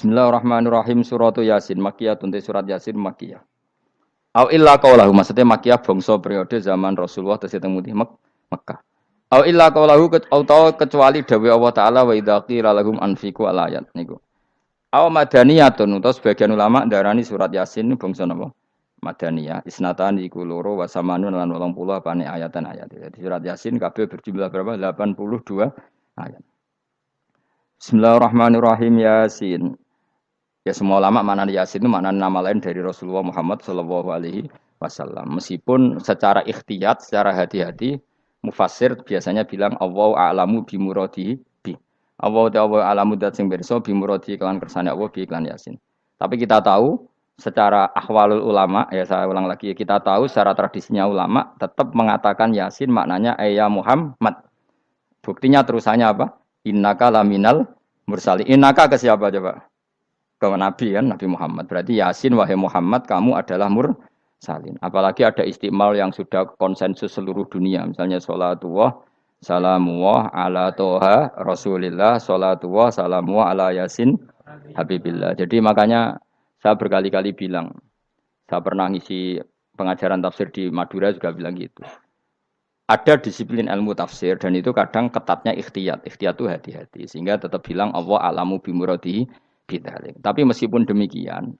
Bismillahirrahmanirrahim. Suratu Yasin Makkiyah tunte surat Yasin Makkiyah. Au illa qaulahu maksudnya Makkiyah bangsa periode zaman Rasulullah tesih teng Mekkah. Au illa qaulahu kecuali dawuh Allah taala wa idza qila lahum anfiqu alayat niku. Au madaniyatun utawa sebagian ulama darani surat Yasin bangsa napa? Madaniyah. Isnatan iku loro wa samanun lan 80 apane ayatan ayat. Jadi surat Yasin kabeh berjumlah berapa? 82 ayat. Bismillahirrahmanirrahim. Yasin. Ya semua ulama makna Yasin itu makna nama lain dari Rasulullah Muhammad Shallallahu Alaihi Wasallam. Meskipun secara ikhtiyat, secara hati-hati, mufassir biasanya bilang Allah a'lamu bimuradihi bi. Allah a'lamu dat sing pirsa bimuradihi kelan kersane Allah bi iklan Yasin. Tapi kita tahu secara ahwalul ulama, ya saya ulang lagi, kita tahu secara tradisinya ulama tetap mengatakan Yasin maknanya ya Muhammad. Buktinya terusannya apa? Innaka laminal mursalin. Innaka ke siapa coba? Ke Nabi kan, Nabi Muhammad. Berarti Yasin wahai Muhammad kamu adalah mursalin. Apalagi ada istimal yang sudah konsensus seluruh dunia. Misalnya sholatullah, salamullah ala toha rasulillah, sholatullah, salamullah ala yasin habibillah. Jadi makanya saya berkali-kali bilang, saya pernah ngisi pengajaran tafsir di Madura juga bilang gitu. Ada disiplin ilmu tafsir dan itu kadang ketatnya ikhtiyat. Ikhtiyat itu hati-hati. Sehingga tetap bilang Allah alamu bimuradihi. Tapi meskipun demikian,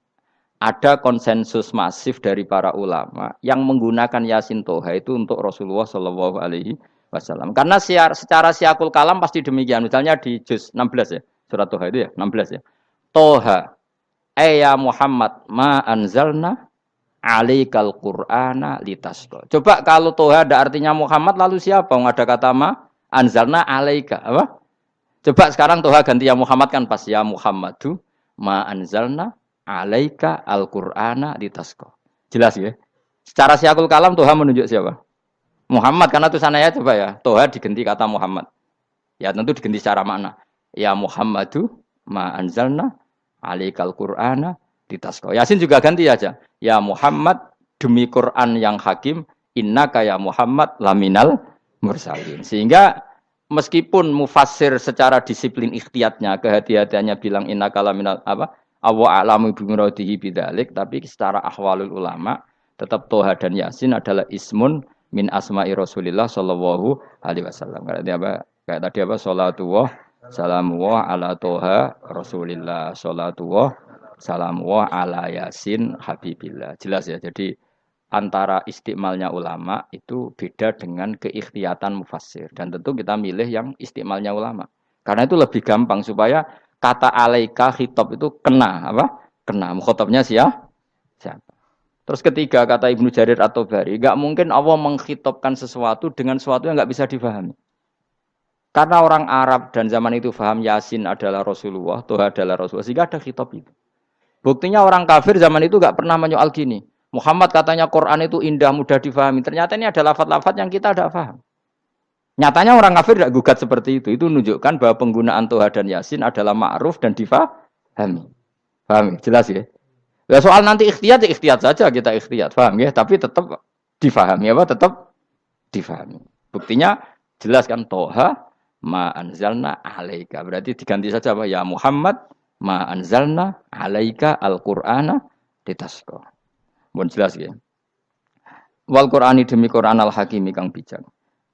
ada konsensus masif dari para ulama yang menggunakan Yasin Toha itu untuk Rasulullah Shallallahu Alaihi Wasallam. Karena secara siakul kalam pasti demikian. Misalnya di juz 16 ya, surat Toha itu ya, 16 ya. Toha, ya Muhammad, ma anzalna alaikal Qur'ana litasqa. Coba kalau Toha ada artinya Muhammad, lalu siapa? Ada kata ma anzalna alaika, apa? Coba sekarang Toha ganti ya Muhammad kan pas ya Muhammadu ma anzalna alaika al-Qur'ana litasqa. Jelas ya? Secara siakul kalam Toha menunjuk siapa? Muhammad karena tulisannya coba ya. Toha diganti kata Muhammad. Ya tentu diganti secara makna. Ya Muhammadu ma anzalna alaikal Qur'ana litasqa. Yasin juga ganti aja. Ya Muhammad demi Quran yang hakim innaka ya Muhammad laminal mursalin. Sehingga meskipun mufassir secara disiplin ikhtiyatnya, kehati-hatiannya bilang innaka laminal apa? Awa a'lamu bimuradihi bidzalik, tapi secara ahwalul ulama tetap Toha dan Yasin adalah ismun min asma'i Rasulillah sallallahu alaihi wasallam. Kayak tadi apa? Salatullah salamullah ala Toha Rasulillah, salatullah salamullah ala Yasin habibillah. Jelas ya. Jadi antara istimalnya ulama itu beda dengan keikhtiyatan mufassir. Dan tentu kita milih yang istimalnya ulama. Karena itu lebih gampang supaya kata alaika khitab itu kena apa? Kena. Mukhatabnya siapa? Terus ketiga kata Ibnu Jarir At-Tabari, enggak mungkin Allah mengkhitabkan sesuatu dengan sesuatu yang enggak bisa difahami. Karena orang Arab dan zaman itu paham Yasin adalah Rasulullah, Toha adalah Rasulullah, sehingga ada khitab itu. Buktinya orang kafir zaman itu enggak pernah menyoal gini. Muhammad katanya Quran itu indah, mudah difahami. Ternyata ini ada lafaz-lafaz yang kita tidak paham. Nyatanya orang kafir tidak gugat seperti itu. Itu menunjukkan bahwa penggunaan Toha dan Yasin adalah ma'ruf dan difahami. Paham? Jelas ya? Ya soal nanti ikhtiyat saja kita ikhtiyat. Paham ya? Tapi tetap difahami. Apa? Tetap difahami. Buktinya jelas kan Toha ma anzalna alaika. Berarti diganti saja apa? Ya Muhammad ma anzalna alaika al-Qur'ana litasqa. Mohon jelas ya. Wal Qur'ani demi Qur'an al hakimi kang bijak.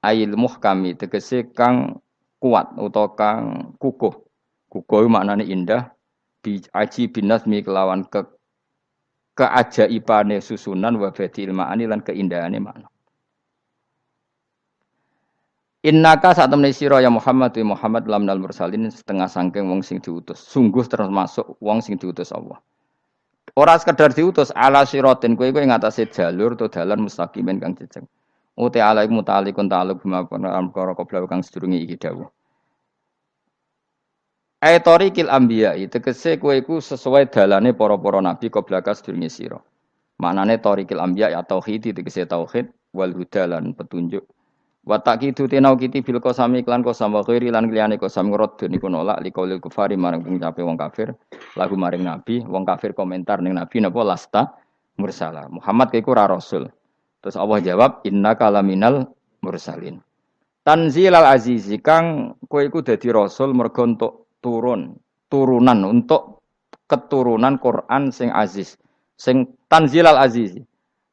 Ail muhkami tegese kang kuat utawa kang kukuh. Kukuh maknane indah. Bi aji binasmi kelawan keajaibane susunan wa badil ma'ani lan keindahane makna. Innaka saat temne sira ya Muhammad wa Muhammad lamnal mursalin setengah sangking wong sing diutus. Sungguh termasuk wong sing diutus Allah. Ora sekedar diutus ala siratin kowe ing atase jalur to dalan mustaqimin kang jejeg. Uti alaik mutalikun ta'aluk bima perkara qabla kang sedurunge iki dawuh. Aitorikil anbiya tegese kowe iku sesuai dalane para-para nabi qabla ka sedurunge sira. Maknane torikil anbiya ya tauhid tegese tauhid wal huda lan petunjuk. Wa taqidu tinau kiti bil qasami klan qasam wa ghairi lan liyane qasam ngrad niku nolak liqaulil kufari marang pengucape wong kafir lagu maring nabi wong kafir komentar ning nabi napa lasta mursala Muhammad iku ora rasul terus Allah jawab innaka laminal mursalin tanzilal azizi kang kowe iku dadi rasul mergo entuk turunan untuk keturunan Quran sing aziz, sing tanzilal aziz.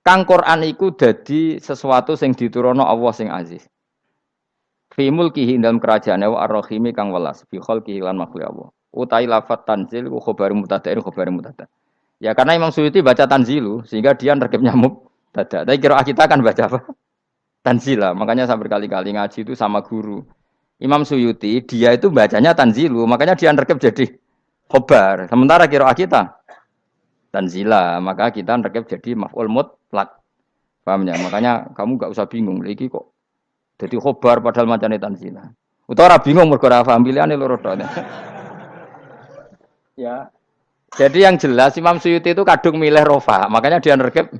Kang Quran iku dadi sesuatu sing diturunno Allah sing aziz. Fi mulkihi dalam kerajaane wa ar-rahimi kang welas fi khalqihi lan makhluk Allah. Utai lafat tanzil ku khabar mubtada'in khabar mubtada'. Ya karena Imam Suyuti baca tanzilu sehingga dia nerkepnya mubtada'. Tapi kira kita kan baca apa? Tanzila. Makanya saya berkali-kali ngaji itu sama guru. Imam Suyuti dia itu bacanya tanzilu, makanya dia nerkep jadi khabar. Sementara kira kita tanzila, maka kita nerkep jadi maf'ul mutlaq. Paham ya? Makanya kamu enggak usah bingung iki kok jadi khobar padahal macane tanzila. Utawa ora bingung mergo ora paham pilihane loro tok. Ya. Jadi yang jelas Imam Suyuti itu kadung milih rofa, makanya dia nerkep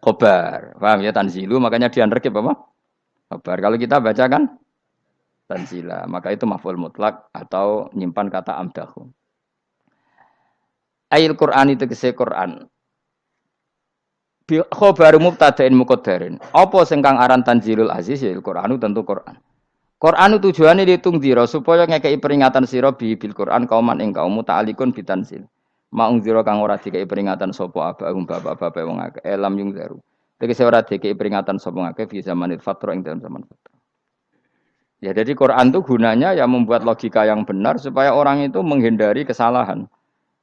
khobar. Paham ya tanzilu, makanya dia nerkep apa? Khobar. Kalau kita baca kan tanzila, maka itu maf'ul mutlak atau nyimpan kata amdahu. Ayil Qur'an itu kese Qur'an. Bi khabar mubtada'in muqaddarin. Apa sing kang aran tanzilul aziz ya Qur'anu tentu Qur'an. Qur'anu tujuane ditung dira supaya ngekeki peringatan sira bil Qur'an kauman ing kaum muta'alikun bitanzil. Maung dira kang ora dikeki peringatan sapa abahum bapak-bapak wong akeh elam yung daru. Tegese ora dikeki peringatan sapa akeh fi zamanil fatra ing dalam zaman fatra. Ya jadi Quran itu gunanya ya membuat logika yang benar supaya orang itu menghindari kesalahan.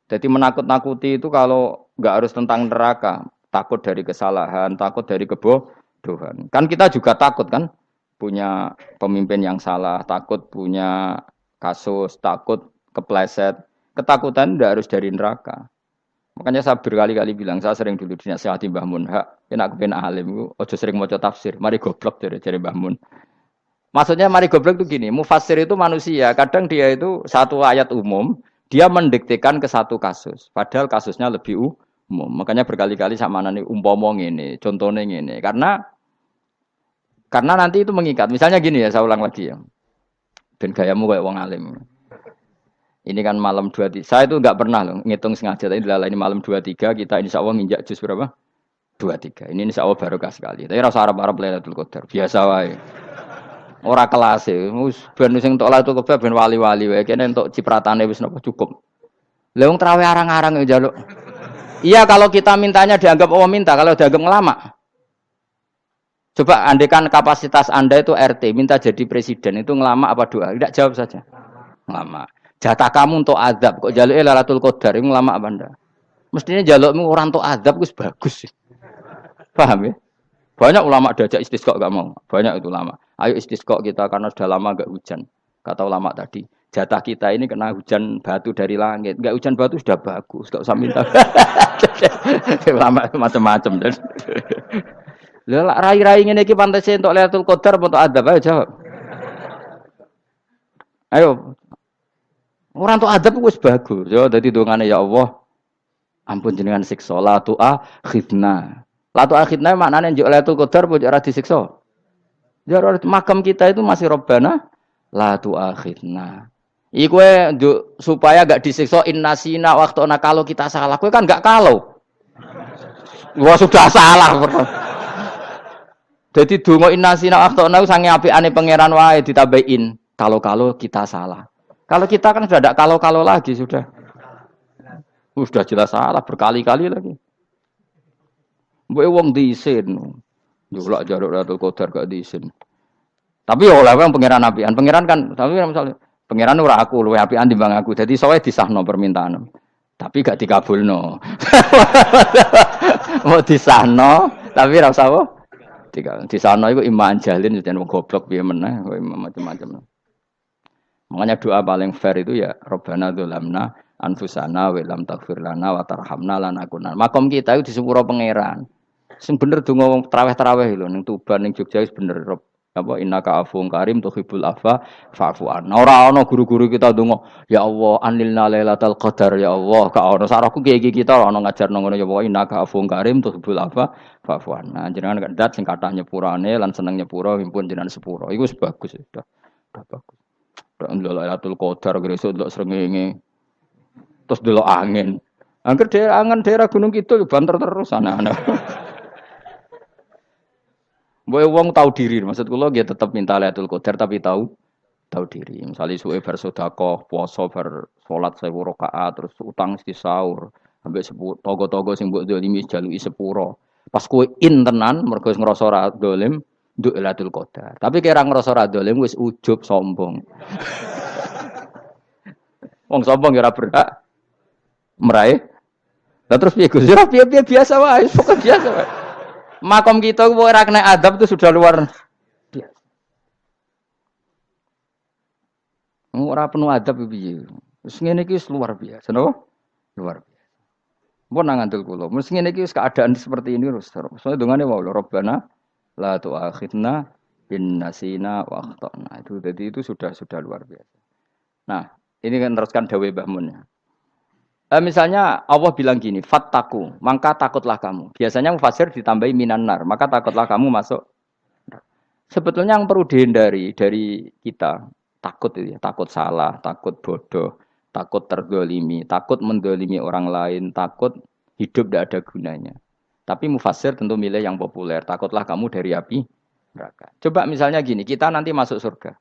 Jadi menakut-nakuti itu kalau enggak harus tentang neraka. Takut dari kesalahan, takut dari kebodohan. Kan kita juga takut kan punya pemimpin yang salah, takut punya kasus, takut kepleset. Ketakutan tidak harus dari neraka. Makanya saya berkali-kali bilang, saya sering dulu dinasihati Mbah Mun, enak kepen alim, ojo sering maca tafsir, mari goblok dari Mbah Mun. Maksudnya mari goblok itu gini, mufassir itu manusia, kadang dia itu satu ayat umum, dia mendiktekan ke satu kasus, padahal kasusnya lebih umum. Makanya berkali-kali sama nani umpama ngene, contohnya ngene. Karena nanti itu mengikat. Misalnya gini ya, saya ulang lagi ya. Ben gayamu kayak wong alim. Ini kan malam 23. Saya itu enggak pernah loh ngitung sengaja tadi ini malam 23 kita insyaallah nginjak juz berapa? 23. Ini insyaallah barokah sekali. Tapi rasa Arab-Arab Lailatul Qadar. Biasa wae. Ora kelas e. Wis ben sing entuk Lailatul Qadar ben wali-wali wae. Kene entuk cipratane wis napa cukup. Lah wong traweh arang-arang yo njaluk. Iya kalau kita mintanya dianggap Allah minta, kalau dianggap ngelama. Coba andekan kapasitas Anda itu RT, minta jadi presiden, itu ngelama apa doa? Tidak jawab saja. Ngelama. Jatah kamu untuk azab, kok jaluk Lailatul Qadar, itu ngelama apa Anda? Mestinya jalukmu orang untuk azab, itu bagus. Paham ya? Banyak ulama diajak istisqa gak mau. Banyak itu ulama. Ayo istisqa kita karena sudah lama gak hujan. Kata ulama tadi. Jatah kita ini kena hujan batu dari langit. Enggak hujan batu sudah bagus, enggak usah minta. Lama macam-macam. Lah rai-rai ngene iki pantese entuk Lailatul Qadar apa entuk adab ayo jawab. Ayo. Ora entuk adab wis bagus. Yo dadi dongane ya Allah. Ampun jenengan siksa la tu'akhidna. La tu'akhidna maknane njuk Lailatul Qadar apa ora disiksa. Ya makam kita itu masih Rabbana la tu'akhidna. Iku supaya gak disiksa innasina waktu kalau kita salah. Kowe kan gak kalau. Wah sudah salah. Jadi donga innasina waktu sange apikane pangeran wae ditambahin kalau kita salah. Kalau kita kan sudah tidak kalau lagi sudah. Sudah jelas salah berkali-kali lagi. Mbok wong diisin. Njulak jaruk Lailatul Qadar gak diisin. Tapi oleh wong pangeran apian. Pangeran kan tapi misalnya pangeran ora aku luwe apian timbang aku. Dadi sowe disahno permintaan. Tapi gak dikabulno. Mau disahno tapi ora usah apa? Disahno iku iman jalin jan wong goblok piye meneh, macam-macam. Makanya doa paling fair itu ya Rabbana dzalamna anfusana wa lam taghfir lana wa tarhamna lanakunanna. Makom kita itu disepuro pangeran. Sing bener donga wong traweh-traweh lho ning Tuban ning Jogja wis bener apa innaka afuwun karim tuhibbul afwa fa'fu anna. Ora ana guru-guru kita donga ya Allah anilna lailatul qadar ya Allah ka ono sarahku kiye kita ana ngajarno ngono ya Allah innaka afuwun karim tuhibbul afwa fa'fu anna. Jenengan kandat sing kathah nyepurane lan seneng nyepuro himpun jenengan sepuro. Iku wis bagus sudah. Bagus. Ndelok Lailatul Qadar gresuk ndelok srengenge. Terus ndelok angin. Angger daerah Gunung Kidul banter terus anak-anak. Mbok wong tahu diri, maksud kula nggih tetep minta Lailatul Qadar tapi tahu tahu diri. Misalnya suwe bar sedekah, puasa bar salat 1000 rakaat, terus utang mesti sahur, ambek togo-togo sing mbok dolimi jaluki sepuro. Pas kowe tenan mergo ngrasa ora dolim, nduk Lailatul Qadar. Tapi kira ngrasa ora dolim wis ujub sombong. Wong sombong ya ora berhak meraih. Lah terus piye Gus? Ya piye biasa wae, pokok biasa wae. Makom kita ku ora kena adab itu sudah luar biasa. Ora penuh adab piye. Wis ngene iki luar biasa, napa? Luar biasa. Mun nang ngandel kula, mesti ngene iki keadaan seperti ini terus. Soale dongane wae Rabbana la tu'akhidna in nasina wa akhtana. Itu jadi itu sudah luar biasa. Nah, ini kan teruskan dawuh Mbah Mun. Misalnya Allah bilang gini, fattaku, maka takutlah kamu. Biasanya mufasir ditambahi minan nar, maka takutlah kamu masuk. Sebetulnya yang perlu dihindari dari kita, takut itu ya, takut salah, takut bodoh, takut terdolimi, takut mendolimi orang lain, takut hidup tidak ada gunanya. Tapi mufasir tentu milih yang populer, takutlah kamu dari api neraka. Coba misalnya gini, kita nanti masuk surga.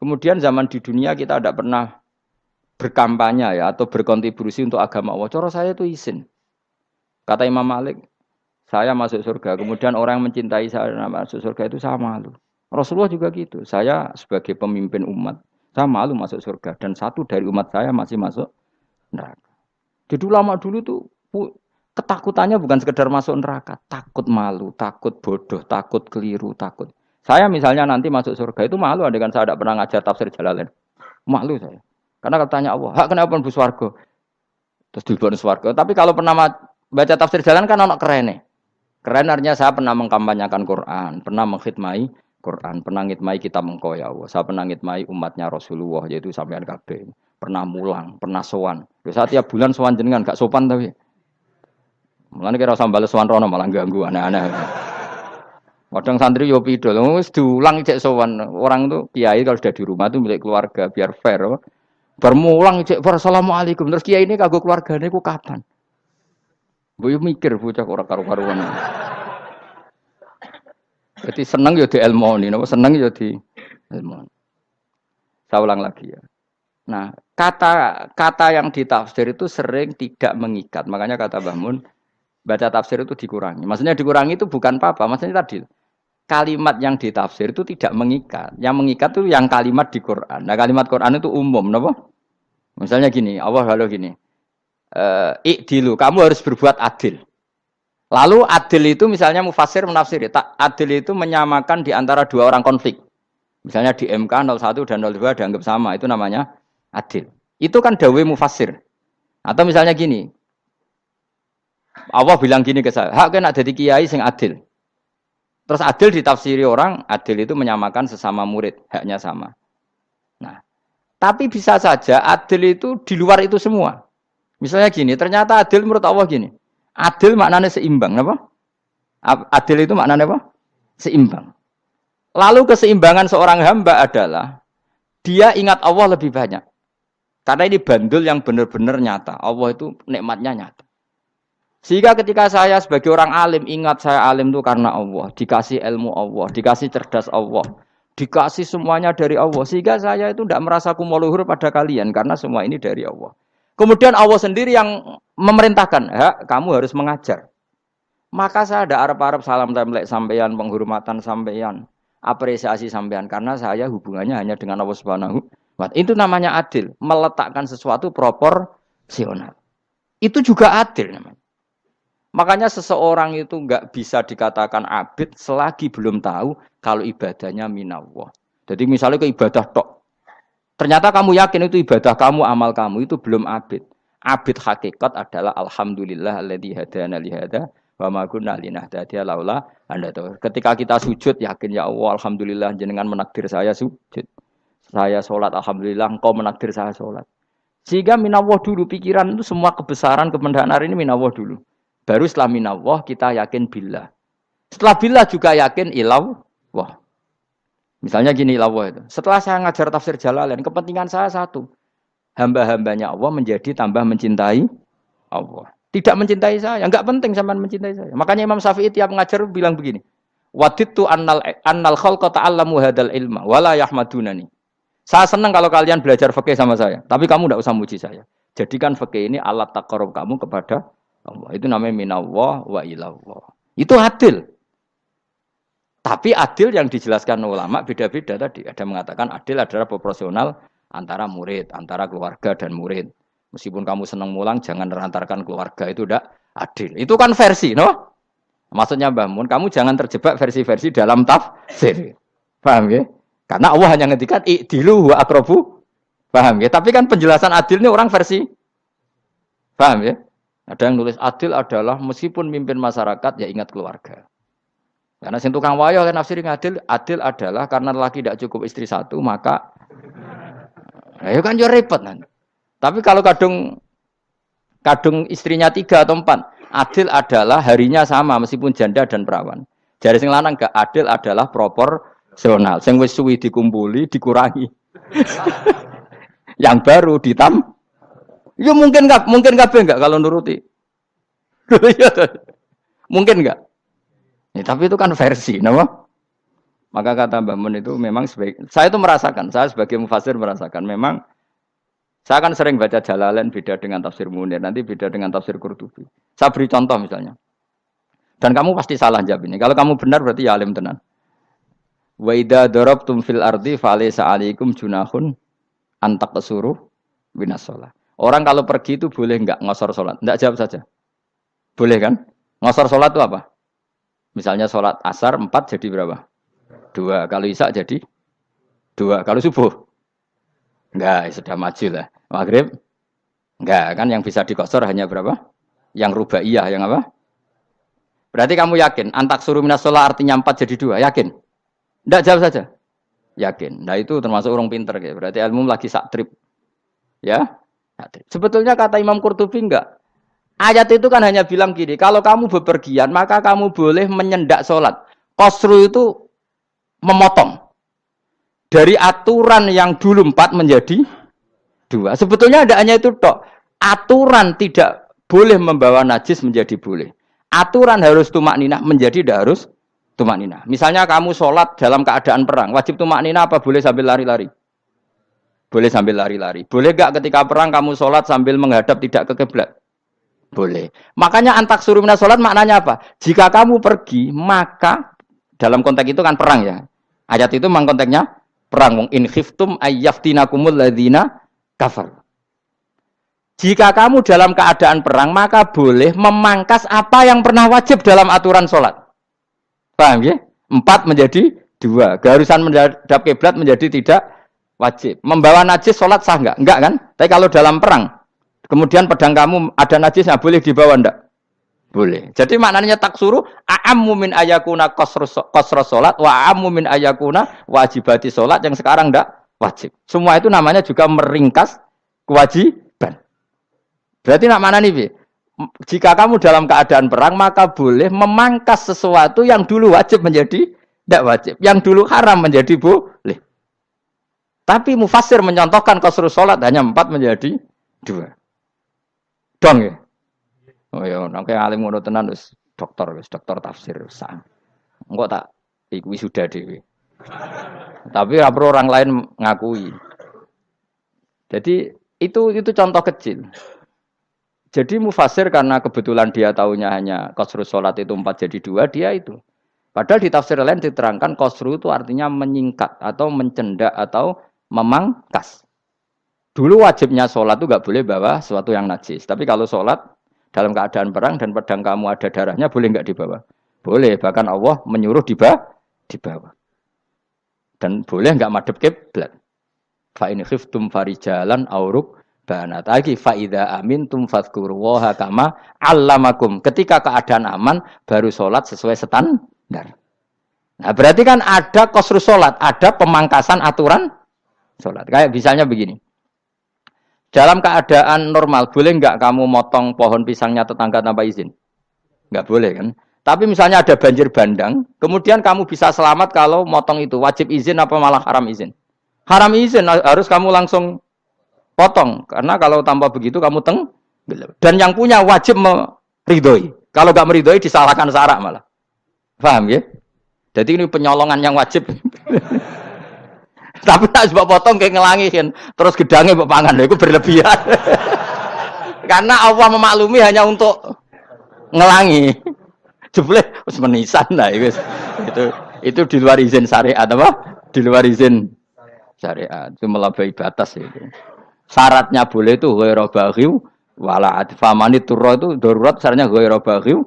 Kemudian zaman di dunia kita tidak pernah berkampanye ya atau berkontribusi untuk agama Allah. Cara saya itu izin. Kata Imam Malik, saya masuk surga. Kemudian orang yang mencintai saya masuk surga itu saya malu. Rasulullah juga gitu. Saya sebagai pemimpin umat, saya malu masuk surga. Dan satu dari umat saya masih masuk neraka. Jadi ulama dulu tuh ketakutannya bukan sekedar masuk neraka, takut malu, takut bodoh, takut keliru, takut. Saya misalnya nanti masuk surga itu malu, andaikan saya tidak pernah ngajar tafsir Jalalain. Malu saya. Karena kalau tanya Allah, hak kenapa pun swarga? Terus dibon swarga. Tapi kalau pernah baca tafsir jalan kan anak keren nih. Keren artinya saya pernah mengkampanyakan Quran, pernah mengkhidmati Quran, pernah ngitmai kitab engkau ya Allah. Saya pernah ngitmai umatnya Rasulullah yaitu sampean kabeh. Pernah mulang, pernah sowan. Saya tiap bulan sowan jenengan gak sopan tapi. Mulane kira usah bales sowan rono malah ganggu aneh-aneh. Kadang santri yo pidol, wis diulang cek sowan. Orang itu kiai kalau sudah di rumah itu milik keluarga biar fair. Bermulang cek assalamualaikum terus kiai ini kagok keluargane ku kapan? Boyo mikir bocah ora karo-karuan. Jadi seneng ya di ilmoni, napa seneng ya di ilmoni. Saya ulang lagi ya. Nah, kata yang ditafsir itu sering tidak mengikat. Makanya kata Mbah Mun, baca tafsir itu dikurangi. Maksudnya dikurangi itu bukan apa-apa, maksudnya tadi kalimat yang ditafsir itu tidak mengikat. Yang mengikat itu yang kalimat di Quran. Nah, kalimat Quran itu umum, napa? Misalnya gini, Allah lalu gini, ikdilu, kamu harus berbuat adil. Lalu adil itu misalnya mufasir menafsiri, adil itu menyamakan di antara dua orang konflik. Misalnya di MK 01 dan 02 dianggap sama, itu namanya adil. Itu kan dawai mufasir. Atau misalnya gini, Allah bilang gini ke saya, hak kena jadi kiai sing adil. Terus adil ditafsiri orang, adil itu menyamakan sesama murid, haknya sama. Nah, tapi bisa saja adil itu di luar itu semua. Misalnya gini, ternyata adil menurut Allah gini. Adil maknanya seimbang, apa? Adil itu maknanya apa? Seimbang. Lalu keseimbangan seorang hamba adalah dia ingat Allah lebih banyak. Karena ini bandul yang benar-benar nyata. Allah itu nikmatnya nyata. Sehingga ketika saya sebagai orang alim ingat saya alim itu karena Allah, dikasih ilmu Allah, dikasih cerdas Allah. Dikasih semuanya dari Allah. Sehingga saya itu tidak merasa kumuluhur pada kalian. Karena semua ini dari Allah. Kemudian Allah sendiri yang memerintahkan. Kamu harus mengajar. Maka saya ada arep-arep salam templek sampeyan, penghormatan sampeyan, apresiasi sampeyan. Karena saya hubungannya hanya dengan Allah Subhanahu wa Ta'ala. Itu namanya adil. Meletakkan sesuatu proporsional. Itu juga adil namanya. Makanya seseorang itu enggak bisa dikatakan abid selagi belum tahu kalau ibadahnya minallah. Jadi misalnya ke ibadah tok. Ternyata kamu yakin itu ibadah kamu, amal kamu itu belum abid. Abid hakikat adalah alhamdulillah alladzi hadana li hada wa ma kunna linahtadiya laula anda tahu. Ketika kita sujud yakin ya Allah alhamdulillah jenengan menakdir saya sujud. Saya salat alhamdulillah engkau menakdir saya salat. Sehingga minallah dulu pikiran itu semua kebesaran kemendahan ini minallah dulu. Baru setelah minallah kita yakin billah. Setelah billah juga yakin ilallah. Misalnya gini ilallah itu. Setelah saya ngajar tafsir Jalalain, kepentingan saya satu. Hamba-hambanya Allah menjadi tambah mencintai Allah. Tidak mencintai saya. Enggak penting sampean mencintai saya. Makanya Imam Syafi'i tiap ngajar bilang begini. Wadidtu annal khalqa ta'allamu hadal ilma wala yahmadunani. Saya senang kalau kalian belajar fikih sama saya, tapi kamu tidak usah muji saya. Jadikan fikih ini alat taqarrub kamu kepada Allah. Itu namanya minallah wa ilallah. Itu adil. Tapi adil yang dijelaskan ulama beda-beda tadi. Ada mengatakan adil adalah proporsional antara murid, antara keluarga dan murid. Meskipun kamu senang mulang, jangan merantarkan keluarga, itu tidak adil. Itu kan versi, no? Maksudnya Mbah Mun, kamu jangan terjebak versi-versi dalam tafsir. Paham ya? Karena Allah hanya ngendikan i'dilu wa aqrabu. Paham ya? Tapi kan penjelasan adil ini orang versi. Paham ya? Ada yang nulis adil adalah meskipun mimpin masyarakat ya ingat keluarga. Karena sing tukang wayo kan nafsir adil adalah karena laki tidak cukup istri satu maka ya kan yo repot nanti. Tapi kalau kadung istrinya 3 atau 4, adil adalah harinya sama meskipun janda dan perawan. Jari sing lanang gak adil adalah proporsional. Sing wis suwi dikumpuli dikurangi. Yang baru ya mungkin kabeh enggak kalau nuruti. Mungkin enggak? Ya, tapi itu kan versi, nama. Maka kata Mbah Mun itu memang saya itu merasakan, saya sebagai mufasir merasakan memang saya kan sering baca Jalalain beda dengan tafsir Munir, nanti beda dengan tafsir Qurtubi. Saya beri contoh misalnya. Dan kamu pasti salah jawab ini. Kalau kamu benar berarti ya alim tenan. Wa idza darabtum fil ardi falaysa 'alaikum junahun an taqsuru binas shalah. Orang kalau pergi itu boleh enggak ngosor salat? Enggak, jawab saja. Boleh kan? Ngosor salat itu apa? Misalnya salat asar 4 jadi berapa? 2. Kalau isya jadi 2. Kalau subuh? Enggak, sudah maju lah. Maghrib? Enggak, kan yang bisa dikosor hanya berapa? Yang rubaiyah, yang apa? Berarti kamu yakin antak suruh minas sholat artinya 4 jadi 2, yakin? Enggak, jawab saja. Yakin. Nah itu termasuk orang pinter ya. Berarti ilmu lagi sak trip. Ya? Sebetulnya kata Imam Qurtubi enggak. Ayat itu kan hanya bilang gini, kalau kamu bepergian maka kamu boleh menyendak sholat. Qasru itu memotong. Dari aturan yang dulu 4 menjadi 2. Sebetulnya tidak hanya itu tok. Aturan tidak boleh membawa najis menjadi boleh. Aturan harus tumak ninah menjadi tidak harus tumak ninah. Misalnya kamu sholat dalam keadaan perang, wajib tumak ninah apa boleh sambil lari-lari? Boleh sambil lari-lari. Boleh gak ketika perang kamu sholat sambil menghadap tidak ke kiblat? Boleh. Makanya antak suruh minas sholat maknanya apa? Jika kamu pergi, maka dalam konteks itu kan perang ya. Ayat itu memang konteksnya perang. In khiftum ayyaftinakumul ladzina kafar. Jika kamu dalam keadaan perang, maka boleh memangkas apa yang pernah wajib dalam aturan sholat. Paham ya? 4 menjadi 2. Keharusan menghadap kiblat menjadi tidak wajib. Membawa najis sholat sah enggak? Enggak kan? Tapi kalau dalam perang, kemudian pedang kamu ada najisnya, boleh dibawa enggak? Boleh. Jadi maknanya taksuru a'ammu min ayakuna qasra sholat wa a'ammu min ayakuna wajibati sholat yang sekarang enggak wajib. Semua itu namanya juga meringkas kewajiban. Berarti nak mana nih? Jika kamu dalam keadaan perang maka boleh memangkas sesuatu yang dulu wajib menjadi tidak wajib, yang dulu haram menjadi boleh. Tapi mufassir mencontohkan qasrus salat hanya 4 menjadi 2. Dong ya. Oh ya, nek alim ngono tenan wis dokter tafsir sah. Engko tak iku sudah dhewe. Tapi ora perlu orang lain ngakui. Jadi itu contoh kecil. Jadi mufasir karena kebetulan dia taunya hanya qasrus salat itu 4 jadi 2, dia itu. Padahal di tafsir lain diterangkan qasru itu artinya menyingkat atau mencendak atau memangkas. Dulu wajibnya sholat itu nggak boleh bawa sesuatu yang najis. Tapi kalau sholat dalam keadaan perang dan pedang kamu ada darahnya, boleh nggak dibawa? Boleh. Bahkan Allah menyuruh dibawa. Dan boleh nggak madhep kiblat. Fa in khiftum farijalan auruk banat lagi faida amintum fadhkurullaha kama allamakum. Ketika keadaan aman baru sholat sesuai standar. Nah berarti kan ada qasrus sholat, ada pemangkasan aturan sholat. Kayak misalnya begini. Dalam keadaan normal boleh nggak kamu motong pohon pisangnya tetangga tanpa izin? Nggak boleh kan? Tapi misalnya ada banjir bandang, kemudian kamu bisa selamat kalau motong itu wajib izin apa malah haram izin? Haram izin, harus kamu langsung potong, karena kalau tanpa begitu kamu dan yang punya wajib meridhoi. Kalau nggak meridhoi disalahkan syarak malah. Paham ya? Jadi ini penyolongan yang wajib. Tapi tak sebab potong kayak ngelangi kan. Terus gedangnya mbok pangan lho iku berlebihan. Karena Allah memaklumi hanya untuk ngelangi. Jebule wis menisan lah itu. Itu di luar izin syariat apa? Di luar izin syariat. Itu melampaui batas itu. Syaratnya boleh itu ghairu baghiw wala famani turra itu darurat syaratnya ghairu baghiw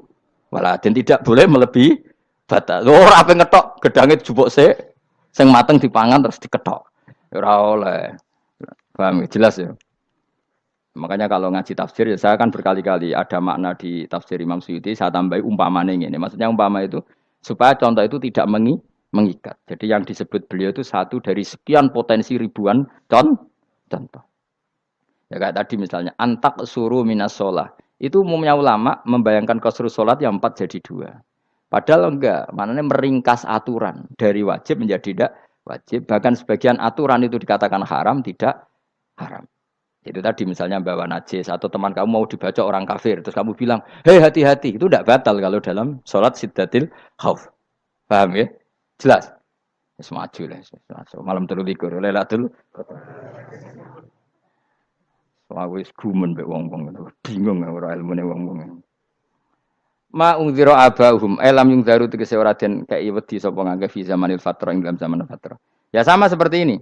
wala dan tidak boleh melebihi batas. Ora ape ngetok gedange jupuk sik sing mateng dipangan terus diketok. Ora oleh. Paham jelas ya. Makanya kalau ngaji tafsir ya saya kan berkali-kali ada makna di tafsir Imam Suyuti saya tambahi umpamanya ini. Maksudnya umpama itu supaya contoh itu tidak mengikat. Jadi yang disebut beliau itu satu dari sekian potensi ribuan contoh. Ya kayak tadi misalnya antak suruh minas sholah. Itu umumnya ulama membayangkan qasru sholat yang 4 jadi 2. Padahal enggak, maknanya meringkas aturan dari wajib menjadi tidak wajib. Bahkan sebagian aturan itu dikatakan haram, tidak haram. Itu tadi misalnya bawa najis atau teman kamu mau dibaca orang kafir, terus kamu bilang, hei hati-hati, itu tidak batal kalau dalam sholat siddatil khauf. Paham ya? Jelas? Semaju lah. Malam telu likur, lelatul. Aku wis gumen mbek wong-wong itu. Bingung ora ilmune wong-wong. Ma ungzira abahum elam yung daru tegese ora den kei wedi sapa ngangge fi zamanil fatra ing dalam zaman fatra. Ya sama seperti ini.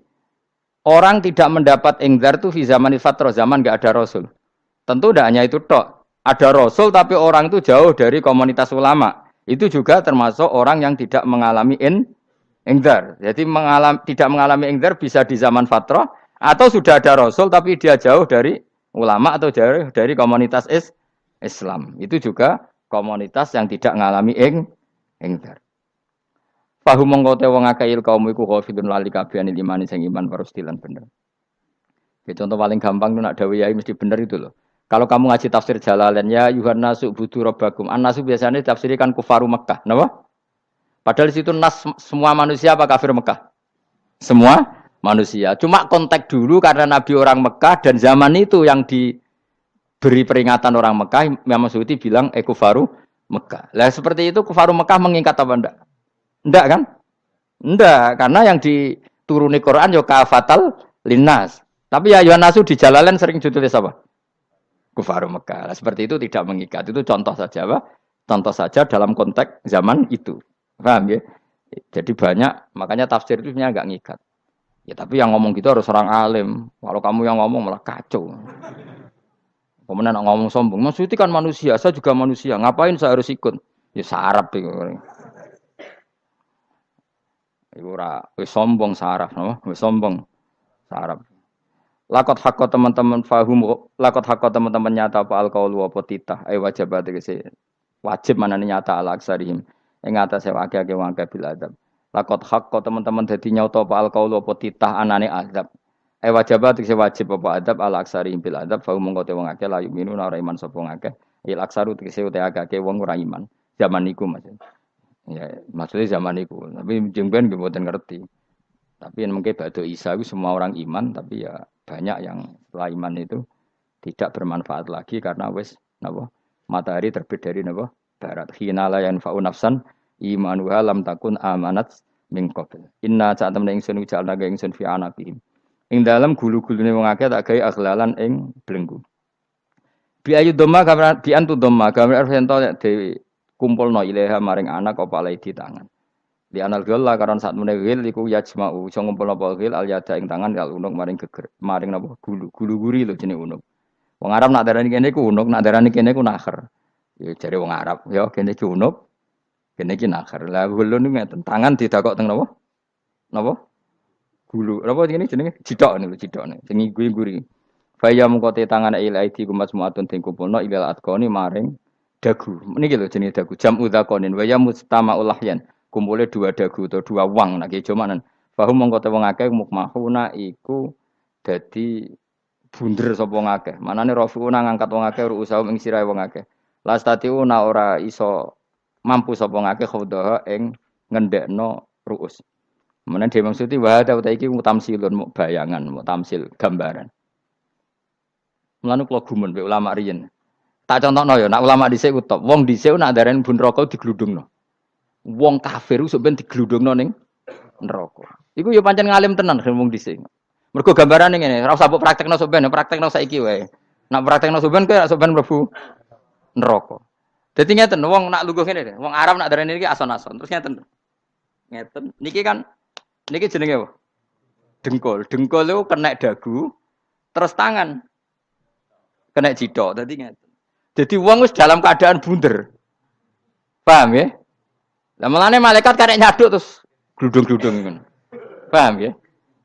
Orang tidak mendapat ingzar itu fi zamanil fatra, zaman enggak ada rasul. Tentu tidak hanya itu tok. Ada rasul tapi orang itu jauh dari komunitas ulama. Itu juga termasuk orang yang tidak mengalami ingzar. Jadi tidak mengalami ingzar bisa di zaman fatra atau sudah ada rasul tapi dia jauh dari ulama atau jauh dari komunitas Islam. Itu juga komunitas yang tidak mengalami ingzar. Fahum mongko te wong akeh kaum iku khafidun lali kabehane imane sing iman parustilan bener. Ya contoh paling gampang itu nak dawuh yai mesti bener itu loh. Kalau kamu ngaji tafsir Jalalain ya Yuhannasu budu rabbakum. An-nasu biasanya ditafsirkan kufaru Mekah, napa? Padahal di situ nas semua manusia apa kafir Mekah? Semua manusia. Cuma konteks dulu karena Nabi orang Mekah dan zaman itu yang diberi peringatan orang Mekah, Imam Suyuti bilang kufaru Mekah. Lah seperti itu kufaru Mekah mengikat apa enggak? Enggak kan? Enggak, karena yang dituruni Quran yo kafatal linnas. Tapi ya Yuhannasu di Jalalain sering ditulis apa? Kufaru Mekah. Nah, seperti itu tidak mengikat. Itu contoh saja, Pak. Contoh saja dalam konteks zaman itu. Paham ya? Jadi banyak, makanya tafsir itu sebenarnya enggak ngikat. Ya tapi yang ngomong gitu harus orang alim. Kalau kamu yang ngomong malah kacau. Kemudian ngomong sombong. Maksudnya kan manusia, saya juga manusia. Ngapain saya harus ikut? Ya sarap itu. Iku ora wis sombong saraf, no? Wis sombong saraf. Lakot hakko teman-teman fahum, lakot hakko teman-teman nyata apa alqaul wa potitah, wajib tegese wajib manane nyata ala aksarihim. Ing atase akeh-akeh wong akeh bil adab. Lakot hakko teman-teman dadi nyata apa alqaul wa potitah anane azab. Wajib tegese wajib apa adab ala aksarihim bil adab, fahum mongko te wong akeh la yuminu ora iman sapa akeh. Il aksaru tegese te akeh wong ora iman. Zaman niku maksud. Ya, maksudnya zaman itu. Tapi jengben gue buatan ngerti. Tapi yang mungkin batu Isa itu semua orang iman, tapi ya banyak yang setelah iman itu tidak bermanfaat lagi karena wes napa matahari terbit dari napa barat. Hina la yanfa'u nafsan imanuha lam takun amanat min qabl. Inna saat temen ingsun jalna ga ingsun fi anaqihim. Ing dalam gulu-gulune wong akeh tak gawe aghlalan ing belenggu. Bi ayu dhamma gambar bi antu dhamma gambar ento dewi kumpulno ilaha maring anak apa di tangan. Di anal gila karena saat menegil iku yajma'u iso ngumpulno apa gil al yada ing tangan kal unuk maring geger maring napa gulu-guri lho jenenge unuk. Wong Arab nak darani kene iku unuk, nak darani kene iku nakher. Ya jare wong Arab, ya kene iki unuk, kene iki nakher. Lah gulu niku ngeten, tangan didakok teng napa? Napa? Gulu. Napa jenenge? Cidok niku cidokne. Sing guri-guri. Faya mengkote tangan ilaidi kumas muatun ting kumpulno ilal atqoni maring dagu. Niki lho jenenge dagu. Jam udzakonin wa ya mustama'ul lahyan. Kumpule dua dagu atau dua wang nek jomanan. Fahum mongko te wong akeh mukmahuna iku dadi bunder sapa wong akeh. Manane rafiuna ngangkat wong akeh ruusahum ing sirahe wong akeh. Lastatiuna ora iso mampu sapa wong akeh khodaha ing ngendekno ruus. Menan dhewe maksudi wa ta iki mutamsilun bayangan, mutamsil gambaran. Mulane kula gumun mbek ulama riyen. Tak contohno ya, nak ulama dhisik ku top. Wong dhisik nak darani bun rokok digludungno. Wong kafir sok ben digludungno ning neraka. Iku yo pancen ngalim tenan ngomong dhisik. Mergo gambarane ngene, ora usah mbok praktekno sampean, praktekno saiki wae. Nak praktekno sampean kowe sampean mlebu neraka. Dadi ngeten, wong nak lungguh ngene deh. Wong Arab nak darani iki ason-ason. Terus ngeten. Ngeten. Niki kan niki jenenge apa? Dengkul. Dengkul itu kena dagu, terus tangan kena jidok. Dadi ngeten. Jadi wong wis dalam keadaan bunder. Paham ya? Lah mulane malaikat karek nyaduk terus gludung-gludung ngono. Paham ya?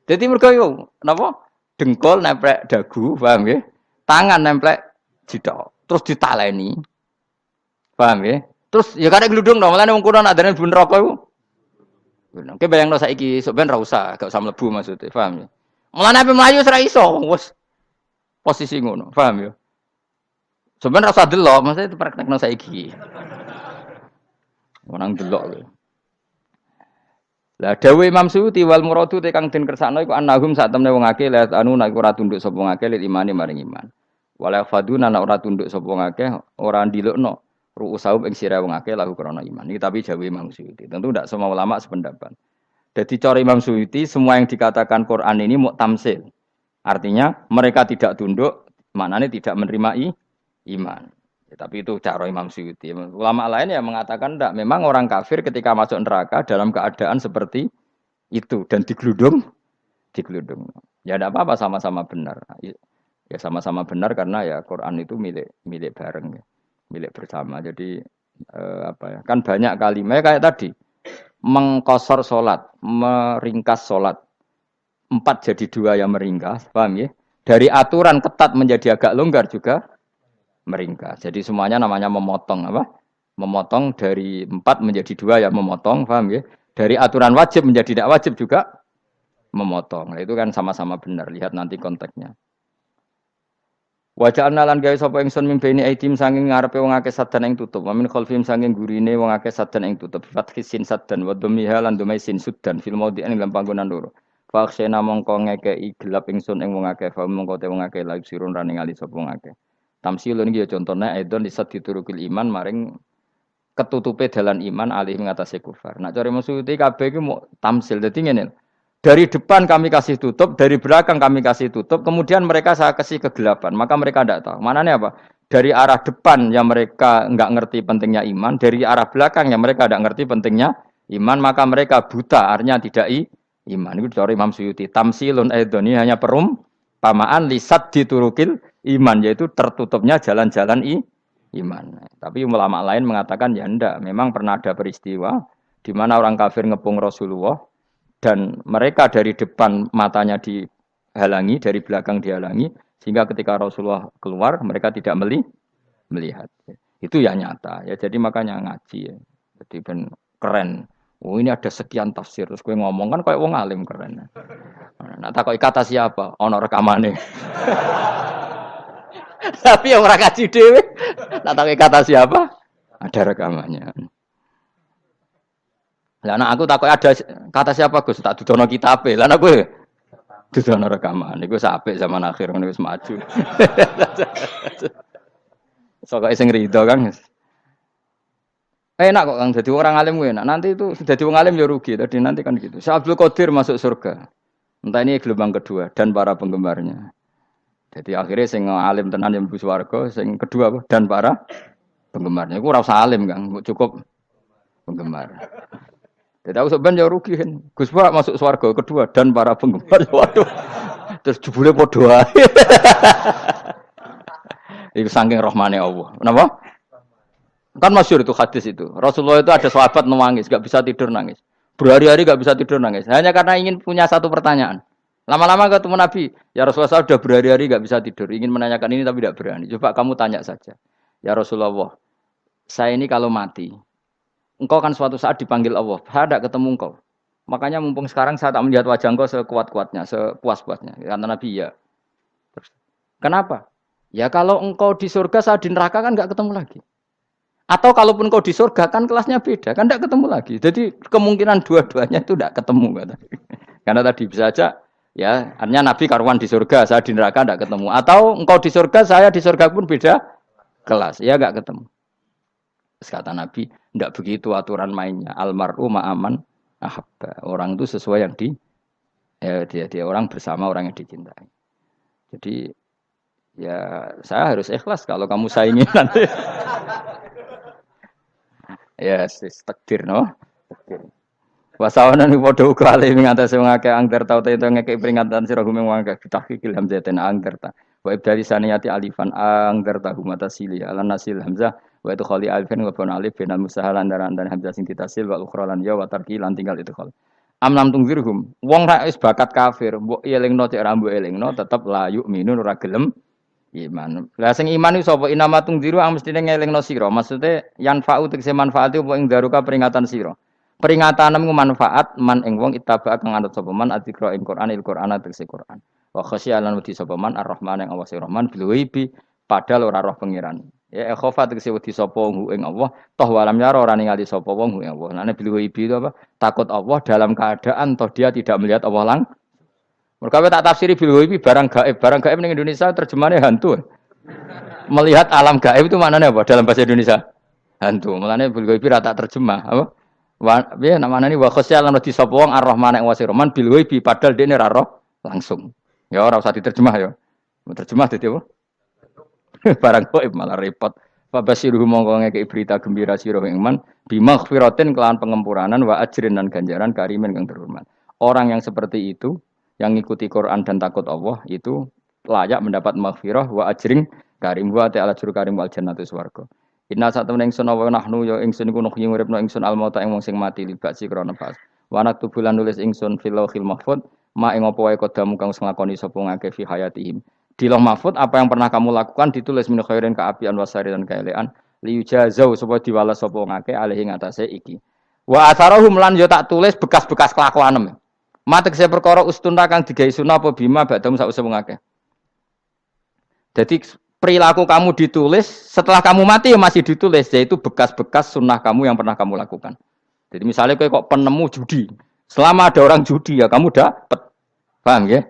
Jadi mergo yo napa? Dengkul nempel dagu, paham ya? Tangan nempel jidok. Terus ditaleni. Paham ya? Terus ya karek gludung dong, mulane wong kuno nak darani bun neraka iku. Oke bayangno saiki sok ben ra usah, gak usah mlebu maksudnya, paham ya? Mulane ape mlayu ora iso, wis posisi ngono, paham ya? Sebenarnya rasa delok, maksudnya itu praktekno saiki. Orang delok lho. Lah dawuh Imam Suyuti wal muradu te kang den kersakno iku annahum sak temne wong akeh la anu nek ora tunduk sapa wong akeh lil imani maring iman. Wala faduna nek ora tunduk sapa wong akeh ora ndilukno ru'usahum ing sira wong akeh lahu krana iman. Iki tapi dawuh Imam Suyuti. Tentu tidak semua ulama sependapat. Jadi cara Imam Suyuti semua yang dikatakan Quran ini mau tamsil. Artinya mereka tidak tunduk, maknanya tidak menerima iman. Ya, tapi itu cara Imam Suyuti. Ulama lain yang mengatakan tidak. Memang orang kafir ketika masuk neraka dalam keadaan seperti itu dan digeludung. Ya tidak apa-apa sama-sama benar. Ya sama-sama benar karena ya Quran itu milik bareng, ya. Milik bersama. Jadi apa ya? Kan banyak kalimat kayak tadi mengkosor solat, meringkas solat. 4 jadi 2 yang meringkas, paham ya? Dari aturan ketat menjadi agak longgar juga meringkas. Jadi semuanya namanya memotong apa? Memotong dari 4 menjadi 2 yang memotong, paham ya? Dari aturan wajib menjadi tidak wajib juga memotong. Nah, itu kan sama-sama benar. Lihat nanti konteksnya. Wajah analan gawe sapa ingsun mimpeni aitim sanging ngarepe wong akeh sadan ing tutup. Wamin khalfim sanging gurine wong akeh sadan ing tutup. Fathisin sadan wa dhammiha lan dhamai sin sudan fil maudhi'in ing panggonan loro. Faksena mongko ngekeki gelap ingsun ing wong akeh, fa mongko te wong akeh laib sirun rane ngali sapa wong akeh. Tamsilun iki ya contone aidon disat diturukil iman maring ketutupe dalan iman alih ngatasi kufar. Nak cara maksudé kabeh iki mau tamsil. Dadi ngene. Dari depan kami kasih tutup, dari belakang kami kasih tutup, kemudian mereka saya kasih kegelapan. Maka mereka tidak tahu. Mananya apa? Dari arah depan yang mereka enggak ngerti pentingnya iman, dari arah belakang yang mereka tidak ngerti pentingnya iman, maka mereka buta, artinya tidak iman. Itu dari Imam Suyuti. Tamsilun aidoni hanya perumpamaan lisat diturukil iman, yaitu tertutupnya jalan-jalan iman. Tapi ulama lain mengatakan ya enggak. Memang pernah ada peristiwa di mana orang kafir ngepung Rasulullah, dan mereka dari depan matanya dihalangi, dari belakang dihalangi, sehingga ketika Rasulullah keluar, mereka tidak melihat. Itu ya nyata. Ya, jadi makanya ngaji. Ya. Jadi ben keren. Oh ini ada sekian tafsir. Terus gue ngomong kan kayak wong alim keren. Nah takoi kata siapa? Ono rekamane. Tapi yang orang ngaji dhewe. Nah takoi kata siapa? Ada rekamannya. Lah anak aku takut ada kata siapa Gus tak dudono kitabe. Lah anak gue dudono rekaman. Iku sapik zaman akhir ngono wis maju. Sok sing rido kan. Enak kok Kang dadi orang alim gue enak. Nanti itu dadi wong alim ya rugi. Tadi nanti kan gitu. Syekh Abdul Qadir masuk surga. Entah ini gelombang kedua dan para penggemarnya. Jadi akhirnya sing alim tenan yang mlebu swarga, sing kedua apa? Dan para penggemarnya. Iku ora usah alim Kang, cukup penggemar. Jadi aku sebenarnya rugi kan. Gus Pak masuk swarga kedua dan para penggemar. Waduh. Terus jebule padha ae. Iku saking rahmane Allah. Kenapa? Kan masyhur itu hadis itu. Rasulullah itu ada sahabat nangis, enggak bisa tidur nangis. Berhari-hari enggak bisa tidur nangis. Hanya karena ingin punya satu pertanyaan. Lama-lama ketemu Nabi, ya Rasulullah saya sudah berhari-hari enggak bisa tidur, ingin menanyakan ini tapi tidak berani. Coba kamu tanya saja. Ya Rasulullah, saya ini kalau mati, engkau kan suatu saat dipanggil Allah. Saya tidak ketemu engkau. Makanya mumpung sekarang saya tak melihat wajah engkau sekuat-kuatnya, sepuas-puasnya. Kata Nabi, ya. Terus, kenapa? Ya kalau engkau di surga, saya di neraka kan enggak ketemu lagi. Atau kalaupun engkau di surga kan kelasnya beda, kan enggak ketemu lagi. Jadi kemungkinan dua-duanya itu enggak ketemu. Kata. Karena tadi bisa aja, ya artinya Nabi karuan di surga, saya di neraka enggak ketemu. Atau engkau di surga, saya di surga pun beda kelas. Ya enggak ketemu. Terus kata Nabi, tidak begitu aturan mainnya. Almaru ma'aman ahabba. Orang itu sesuai yang dia orang bersama orang yang dicintai. Jadi ya saya harus ikhlas kalau kamu saingi nanti. Ya, takdir no. Takdir. Wasawana ni padha uga ale ing atase wong akeh angger tau te ngekek peringatan sira gumeng wong akeh bitahqiq hamzatin angger ta. Wa ibdali saniyati alifan angger ta humata sili ala nasil hamzah wa itu khali alifan wa bon alif bin musahalan dan hamzah sing ditasil wa ukhra lan ya wa tarki lan tinggal itu khal. Amlam tungzirhum wong ra wis bakat kafir mbok elingno cek ra mbok elingno tetep la yu'minun ora gelem iman. Lah sing iman iku sapa inama tungziru ang mestine ngelingno sira. Maksude yan fa'u tegese manfaate apa ing daruka peringatan sira. Peringatan manfaat man ing wong ittaba kang anut sapa man adzikra ing Qur'an il Qur'an tegese Qur'an. Wa khasyialan wedi sapa man Ar-Rahman ing Allah Rahman bil ghaibi padahal ora roh pangeran. Ya khofa tegese wedi sapa hu ing Allah toh walam yara ora ningali sapa wong hu ing Allah. Nane bil ghaibi itu apa? Takut Allah dalam keadaan toh dia tidak melihat Allah mereka tak tafsiri bil ghaibi barang gaib. Barang gaib ning Indonesia terjemahannya hantu. Melihat alam gaib itu maknanya apa dalam bahasa Indonesia? Hantu. Mulane bil ghaibi ra tak terjemah, apa? Piye namane wa khosya lan di sapa wong Ar-Rahman ing Rahman bil ghaibi padahal dene ra roh langsung. Ya ora usah diterjemah ya. Terjemah dadi apa? Barang gaib malah repot. Fa basiruhum mongko ngekeki berita gembira sira ing man bimaghfiratin kelawan pengempuranan wa ajrin dan ganjaran karimin kang terhormat. Orang yang seperti itu yang ngikuti Quran dan takut Allah itu layak mendapat maghfirah wa ajring karim wa ta'ala juru karim wal jannatu swarga. Inna satamna ingsun wa nahnu ya ingsun iku nuhyi uripna ingsun almauta ing wong sing mati libasi krana pas. Wa naktubulan nulis ingsun fil lauhil mahfuz ma ing apa wae kodamu kang nglakoni sapa ngake fi hayatihim. Di lauh mahfuz apa yang pernah kamu lakukan ditulis min khairin kaapian wasari dan kaelean liyujazau supaya diwales sapa ngake alih ing atase iki. Wa atharahum lan yo tak tulis bekas-bekas kelakuanem. Matek saya perkara ustuna kang digawe sunah apa bima badam sak wong akeh. Jadi perilaku kamu ditulis setelah kamu mati ya masih ditulis yaitu bekas-bekas sunnah kamu yang pernah kamu lakukan. Jadi misalnya kok penemu judi, selama ada orang judi ya kamu dapat. Paham ya?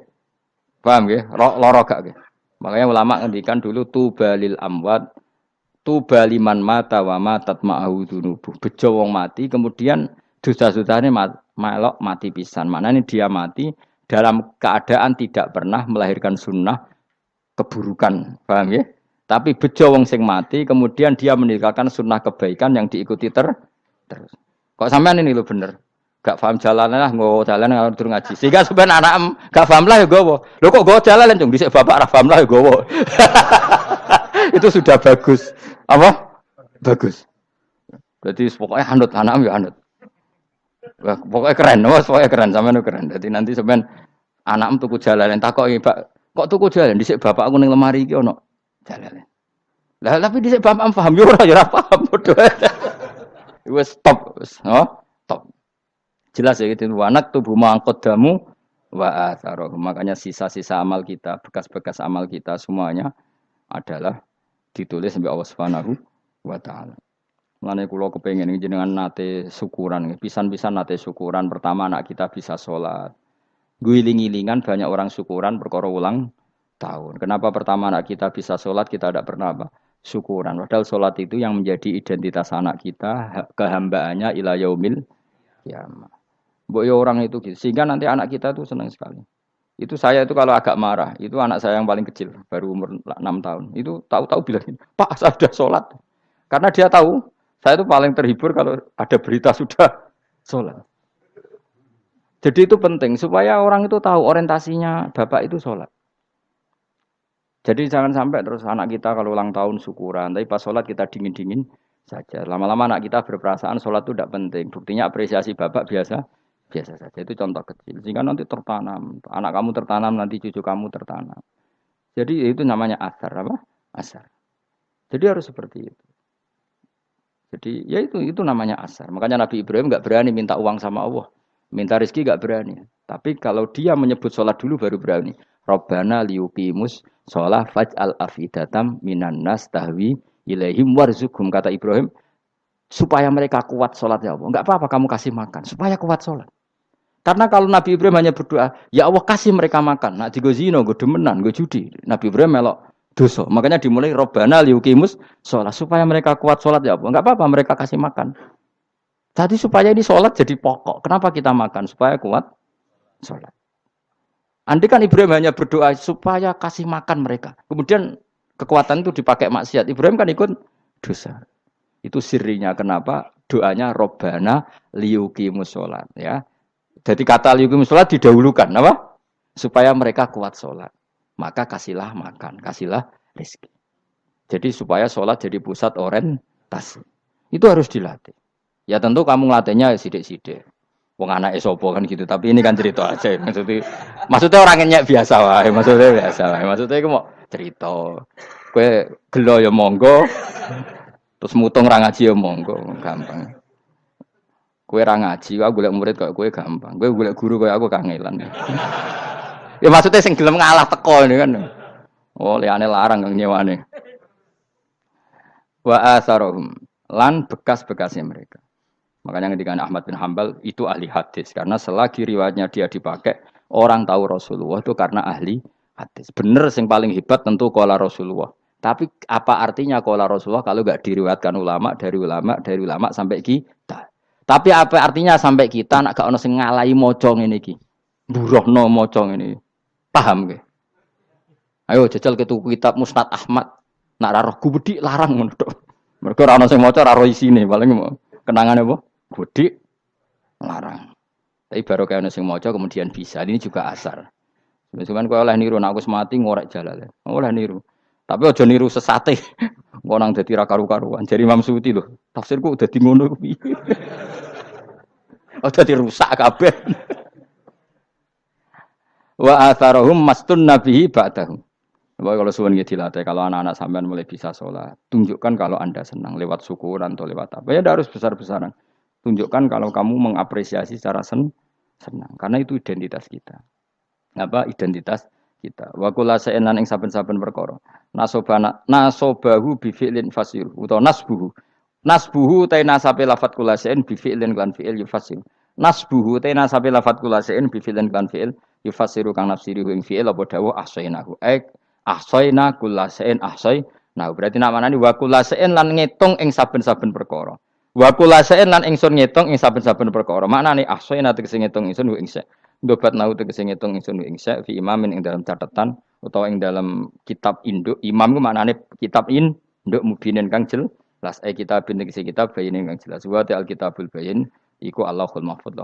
Paham ya? Loro gak ya? Makanya ulama ngendikan dulu tubalil amwat tubaliman mata wa matat ma'ahu dunubu. Bejo wong mati kemudian dosa-dosane melok mati pisan. Maknanya dia mati dalam keadaan tidak pernah melahirkan sunnah keburukan, paham ya? Tapi bejo wong sing mati, kemudian dia meninggalkan sunnah kebaikan yang diikuti terus. Kok sampean ini lo bener? Gak paham jalan lah, nggo jalan kalau turun ngaji. Sehingga sebenarnya anak gak paham lah ya gowo. Lo kok go jalan cung dhisik bapak ra paham lah ya gowo. Itu sudah bagus. Apa? Bagus. Berarti pokoknya anut anak ya anut. Wah, pokoknya keren, pokoknya keren sampean keren. Jadi nanti sampean anak tuku jalan takoki, Pak. Kok tuku jalan dhisik bapak aku ning lemari iki ono jalan. Lah tapi dhisik bapak paham yo ora paham padha. Wis stop, stop. Jelas ya gitu. Wanak tubuh mangkodamu wa atharoh. Makanya sisa-sisa amal kita, bekas-bekas amal kita semuanya adalah ditulis sampai Allah Subhanahu wa taala. Mulane kula kepengin jenengan nate syukuran, pisan-pisan nate syukuran. Pertama anak kita bisa sholat. Guling-gilingan banyak orang syukuran perkara ulang tahun. Kenapa pertama anak kita bisa sholat kita tidak pernah apa? Syukuran. Padahal sholat itu yang menjadi identitas anak kita, kehambaannya ila yaumil kiamah. Mbok orang itu gitu. Sehingga nanti anak kita itu senang sekali. Itu saya itu kalau agak marah, itu anak saya yang paling kecil, baru umur 6 tahun. Itu tahu-tahu bilang, "Pak, saya sudah sholat." Karena dia tahu, saya itu paling terhibur kalau ada berita sudah sholat. Jadi itu penting supaya orang itu tahu orientasinya bapak itu sholat. Jadi jangan sampai terus anak kita kalau ulang tahun syukuran, tapi pas sholat kita dingin-dingin saja. Lama-lama anak kita berperasaan sholat itu tidak penting. Buktinya apresiasi bapak biasa saja. Itu contoh kecil. Sehingga nanti tertanam, anak kamu tertanam, nanti cucu kamu tertanam. Jadi itu namanya asar apa? Asar. Jadi harus seperti itu. Jadi ya itu namanya asar. Makanya Nabi Ibrahim nggak berani minta uang sama Allah. Minta rezeki gak berani. Tapi kalau dia menyebut sholat dulu baru berani. Rabbana liyuqimus sholat faj'al afidatam minan nas tahwi ilaihim warzuqhum. Kata Ibrahim, supaya mereka kuat sholat ya Allah. Enggak apa-apa kamu kasih makan. Supaya kuat sholat. Karena kalau Nabi Ibrahim hanya berdoa, ya Allah kasih mereka makan. Nak digo zina, go demenan, go judi. Nabi Ibrahim melok dosa. Makanya dimulai Rabbana liyuqimus sholat. Supaya mereka kuat sholat ya Allah. Enggak apa-apa mereka kasih makan. Jadi supaya ini sholat jadi pokok. Kenapa kita makan? Supaya kuat sholat. Andai kan Ibrahim hanya berdoa supaya kasih makan mereka. Kemudian kekuatan itu dipakai maksiat. Ibrahim kan ikut dosa. Itu sirinya kenapa doanya Robbana liyuqimus sholat. Ya. Jadi kata liyuqimus sholat didahulukan. Apa? Supaya mereka kuat sholat. Maka kasihlah makan, kasihlah rezeki. Jadi supaya sholat jadi pusat orientasi. Itu harus dilatih. Ya tentu kamu ngelatihnya sidik-sidik. Wong anak esopo kan gitu, tapi ini kan cerita aja. Maksudnya orang nyek biasa wae, maksudnya biasa wae. Maksudnya iku mau cerita. Kowe gelo ya monggo, terus mutung ra ngaji ya monggo, gampang. Kowe ra ngaji, aku golek murid kok kowe gampang. Kowe golek guru koyo aku kangelan. Ya maksudnya sing gelem ngalah teko ini kan. Oh, liyane larang kang nyewane. Wa asarohum lan bekas-bekasnya mereka. Makanya ketika Ahmad bin Hambal itu ahli hadis karena selagi riwayatnya dia dipakai orang tahu Rasulullah itu karena ahli hadis. Bener yang paling hebat tentu qala Rasulullah. Tapi apa artinya qala Rasulullah kalau enggak diriwayatkan ulama dari ulama sampai kita. Tapi apa artinya sampai kita nak gak ono sing ngalahi maca ngene iki. Burohno maca ngene. Paham nggih? Ayo jajal ke tuku kitab Musnad Ahmad. Nak ra roh gubedi larang ngono tok. Mergo ora ono sing maca ra roh isine paling kenangane apa? Gudi larang. Tapi baru kayak nasi mojo kemudian bisa. Ini juga asar. Cuman kau oleh niru, aku semati ngorek jalan. Oleh niru. Tapi ojo niru sesate. Kau nang dadi ra karu-karuan. Jadi Imam Suyuti loh. Tafsirku udah di ngono. Udah dirusak kabeh. Wa atharahum mastun nabihi ba'dahum. Kalau suwun nggih dilatih, kalau anak-anak sampean mulai bisa sholat, tunjukkan kalau Anda senang lewat syukuran atau lewat apa. Ya harus besar-besaran. Tunjukkan kalau kamu mengapresiasi secara senang, karena itu identitas kita. Apa identitas kita? Wa kullu shay'in lan ing saben-saben perkara. Nasobahu bi fi'lin fasir utawa nasbuhu. Nasbuhu ta nasabe lafat kullu shay'in bi fi'lin lan fi'il yufasir. Nasbuhu ta nasabe lafat kullu shay'in bi fi'lin lan fi'il yufasiru kang nafsiri ing fi'il apa dawuh ahsainahu. Ahsayna kullasain ahsay. Nah, berarti nak manani wa kullasain lan ngitung ing saben-saben perkara. Wa kullasain lan ingsun ngitung ing saben-saben perkara. Maknane ahsayna tegese ngitung ingsun ing sa. Ndobat nau tegese ngitung ingsun ing sa fi imamin ing dalam catatan utawa ing dalam kitab induk. Imam ku maknane kitab induk mubinin kang jelas. Kitabin tegese kitab bayin kang jelas. Wa al kitabul bayin iku Allahul Mahfuz.